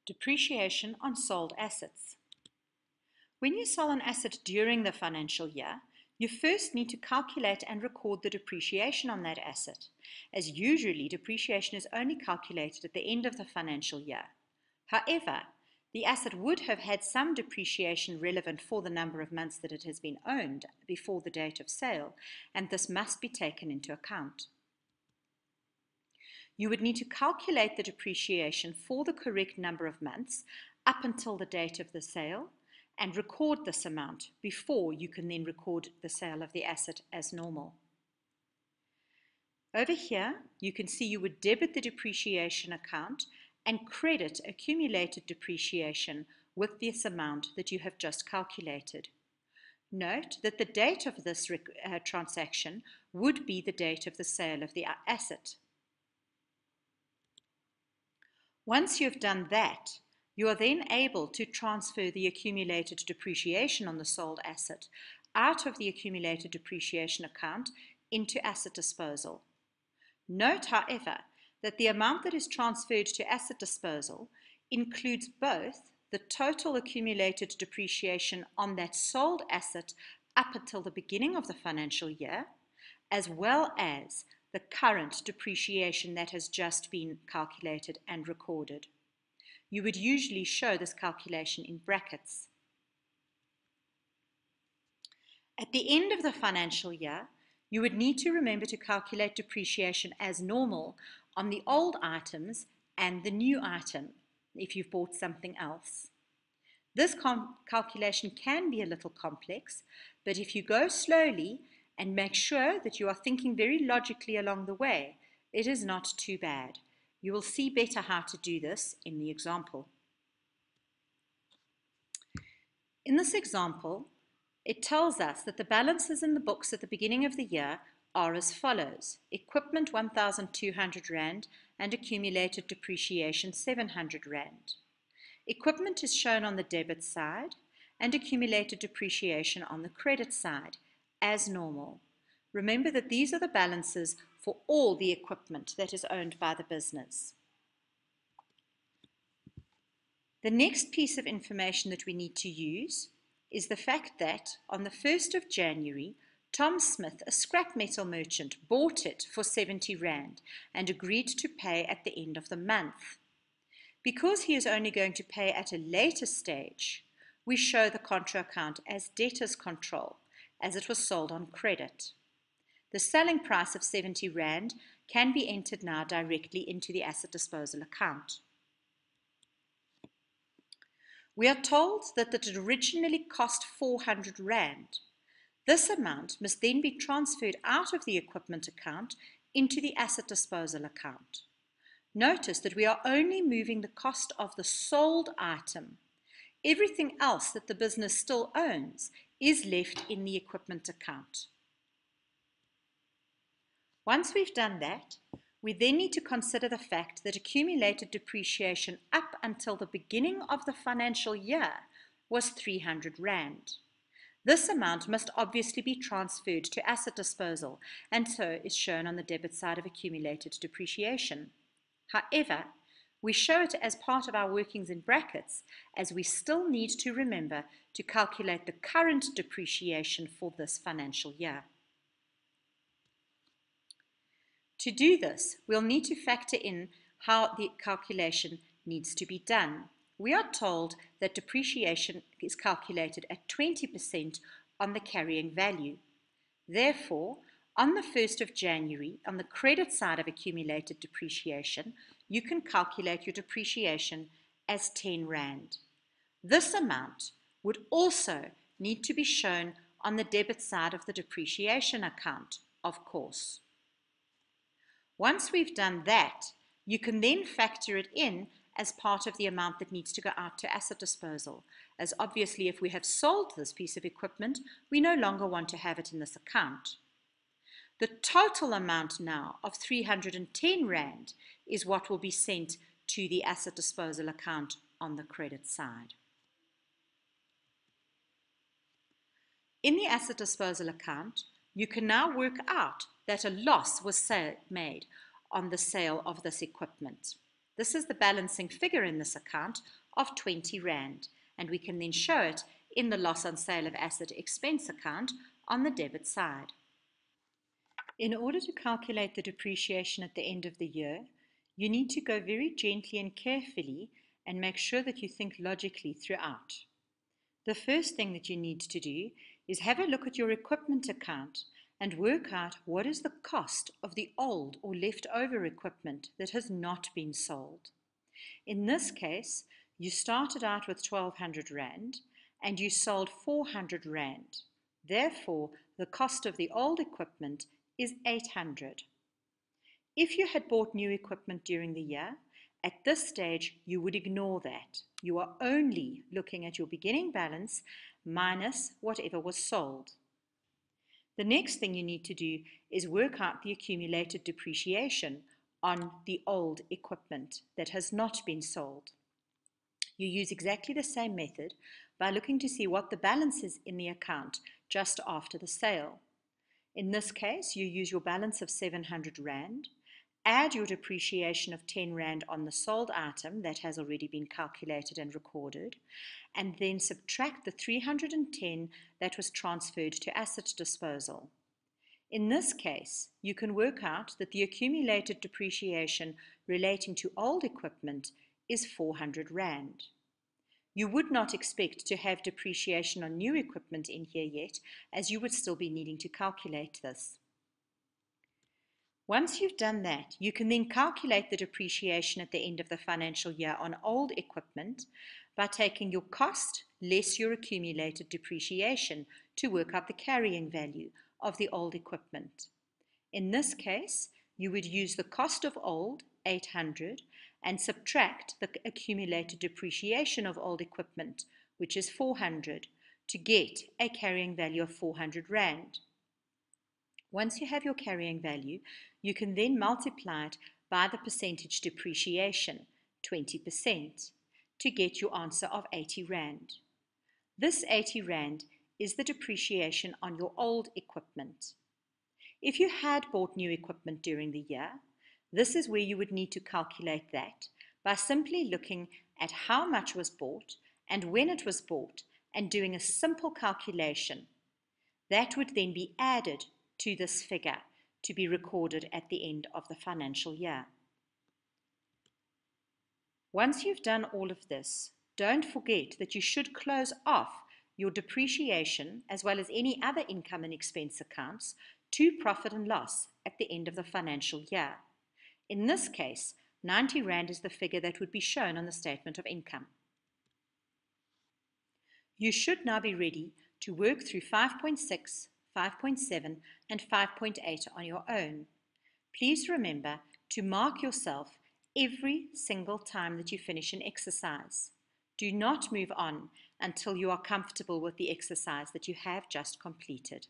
Depreciation on sold assets. When you sell an asset during the financial year, you first need to calculate and record the depreciation on that asset, as usually depreciation is only calculated at the end of the financial year. However, the asset would have had some depreciation relevant for the number of months that it has been owned before the date of sale, and this must be taken into account. You would need to calculate the depreciation for the correct number of months up until the date of the sale and record this amount before you can then record the sale of the asset as normal. Over here, you can see you would debit the depreciation account and credit accumulated depreciation with this amount that you have just calculated. Note that the date of this transaction would be the date of the sale of the asset. Once you've done that, you are then able to transfer the accumulated depreciation on the sold asset out of the accumulated depreciation account into asset disposal. Note, however, that the amount that is transferred to asset disposal includes both the total accumulated depreciation on that sold asset up until the beginning of the financial year, as well as the current depreciation that has just been calculated and recorded. You would usually show this calculation in brackets. At the end of the financial year, you would need to remember to calculate depreciation as normal on the old items and the new item if you've bought something else. This calculation can be a little complex, but if you go slowly and make sure that you are thinking very logically along the way, it is not too bad. You will see better how to do this in the example. In this example, it tells us that the balances in the books at the beginning of the year are as follows: equipment 1,200 Rand and accumulated depreciation 700 Rand. Equipment is shown on the debit side and accumulated depreciation on the credit side as normal. Remember that these are the balances for all the equipment that is owned by the business. The next piece of information that we need to use is the fact that on the 1st of January, Tom Smith, a scrap metal merchant, bought it for 70 Rand and agreed to pay at the end of the month. Because he is only going to pay at a later stage, we show the contra account as debtors control, as it was sold on credit. The selling price of 70 Rand can be entered now directly into the asset disposal account. We are told that it originally cost 400 Rand. This amount must then be transferred out of the equipment account into the asset disposal account. Notice that we are only moving the cost of the sold item. Everything else that the business still owns is left in the equipment account. Once we've done that, we then need to consider the fact that accumulated depreciation up until the beginning of the financial year was 300 Rand. This amount must obviously be transferred to asset disposal and so is shown on the debit side of accumulated depreciation. However, we show it as part of our workings in brackets, as we still need to remember to calculate the current depreciation for this financial year. To do this, we'll need to factor in how the calculation needs to be done. We are told that depreciation is calculated at 20% on the carrying value. Therefore, on the 1st of January, on the credit side of accumulated depreciation, you can calculate your depreciation as 10 Rand. This amount would also need to be shown on the debit side of the depreciation account, of course. Once we've done that, you can then factor it in as part of the amount that needs to go out to asset disposal, as obviously if we have sold this piece of equipment, we no longer want to have it in this account. The total amount now of 310 Rand is what will be sent to the asset disposal account on the credit side. In the asset disposal account, you can now work out that a loss was made on the sale of this equipment. This is the balancing figure in this account of 20 Rand, and we can then show it in the loss on sale of asset expense account on the debit side. In order to calculate the depreciation at the end of the year, you need to go very gently and carefully and make sure that you think logically throughout. The first thing that you need to do is have a look at your equipment account and work out what is the cost of the old or leftover equipment that has not been sold. In this case, you started out with 1200 Rand and you sold 400 Rand. Therefore, the cost of the old equipment is 800. If you had bought new equipment during the year, at this stage you would ignore that. You are only looking at your beginning balance minus whatever was sold. The next thing you need to do is work out the accumulated depreciation on the old equipment that has not been sold. You use exactly the same method by looking to see what the balance is in the account just after the sale. In this case, you use your balance of 700 Rand, add your depreciation of 10 Rand on the sold item that has already been calculated and recorded, and then subtract the 310 that was transferred to asset disposal. In this case, you can work out that the accumulated depreciation relating to old equipment is 400 Rand. You would not expect to have depreciation on new equipment in here yet, as you would still be needing to calculate this. Once you've done that, you can then calculate the depreciation at the end of the financial year on old equipment by taking your cost less your accumulated depreciation to work out the carrying value of the old equipment. In this case, you would use the cost of old, 800, and subtract the accumulated depreciation of old equipment, which is 400, to get a carrying value of 400 Rand. Once you have your carrying value, you can then multiply it by the percentage depreciation, 20%, to get your answer of 80 Rand. This 80 Rand is the depreciation on your old equipment. If you had bought new equipment during the year, this is where you would need to calculate that by simply looking at how much was bought and when it was bought and doing a simple calculation. That would then be added to this figure to be recorded at the end of the financial year. Once you've done all of this, don't forget that you should close off your depreciation as well as any other income and expense accounts to profit and loss at the end of the financial year. In this case, 90 Rand is the figure that would be shown on the statement of income. You should now be ready to work through 5.6, 5.7 and 5.8 on your own. Please remember to mark yourself every single time that you finish an exercise. Do not move on until you are comfortable with the exercise that you have just completed.